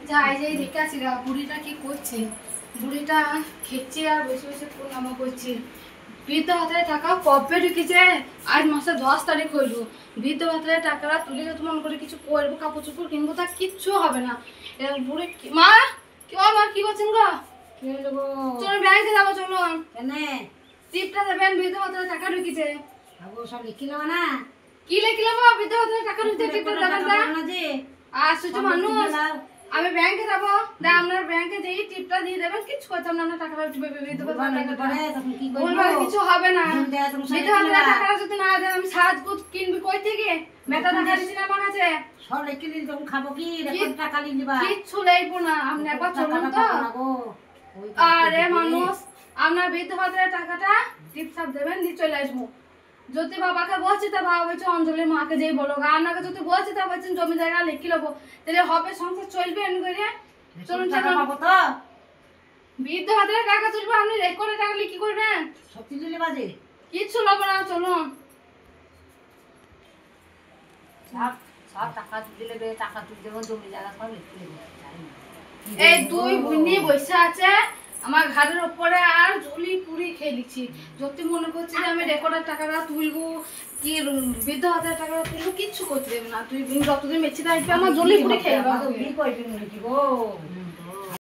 যাই যাই দেখে আসি গা বুড়িটা কি করছে। বুড়িটা খেচ্ছে আর বসে বসে ফোন নামা করছে। বৃদ্ধ ভাতারে টাকা কবে ঢুকেছে? আজ মাসের 10 তারিখ হইল। বৃদ্ধ ভাতারে টাকাটা তুলে যত মন করে কিছু করবো, কাপড় চোপড় কিনবো, তা কিচ্ছু হবে না। এবার বুড়ি মা কি মা কি করছেন গো? চলুন ব্যাংকে যাবো, চলুন। টিপটা দেবেন, বৃদ্ধ ভাতারে টাকা ঢুকেছে। সব লিখিলাম না কি লিখলাম? বৃদ্ধ ভাতারে টাকা ঢুকেছে, টিপটা দেবেন না। আসছে মানুষ, আমি ব্যাংকে যাবো, আপনার ব্যাংকে যেই টিপটা দিয়ে দেবেন, কিছু করতাম না, টাকাটা কিছু হবে না। টাকাটা যদি না দেন আমি সাজগুজ কিনবি কই থেকে? মেটা টাকা দিচ্ছি না আমার কাছে। সব লিখে দিন, তখন খাবো কি? টাকা নিয়ে নিবা কিচ্ছু নেইবো না, আপনি একবার চলুন তো। আরে মানুষ, আপনার বৃদ্ধ ভাতারের টাকাটা টিপসাপ দেবেন, দিয়ে চলে আসবো। যদি বাবাকে বলছি তা বাবা বলছে অঞ্জলির মাকে যেই বলো, আপনাকে যদি বলছি তা বলছেন জমি জায়গা লিখে নেবো, তাহলে হবে, সংসার চলবে এমনি করে। চলুন চলুন। বৃদ্ধ ভাতারের টাকা তুলবো, আপনি রেকর্ডে টাকা কি করবেন? সব তুলে বাজে কিচ্ছু নেবো না, চলুন। সব টাকা তুলে নেবে, টাকা তুলে দেবো, জমি জায়গা সব লিখে নেবে। এই দুই বুনি বসে আছে আমার ঘাড়ের উপরে, আর জলি পুরি খেয়ে নিচ্ছি। যদি মনে করছি যে আমি রেকর্ডের টাকাটা তুলবো, কি বৃদ্ধ ভাতারের টাকাটা তুলবো, কিচ্ছু করতে দেবে না। তুই যতদিন মেচে থাকবে আমার জলি পুরি খেয়ে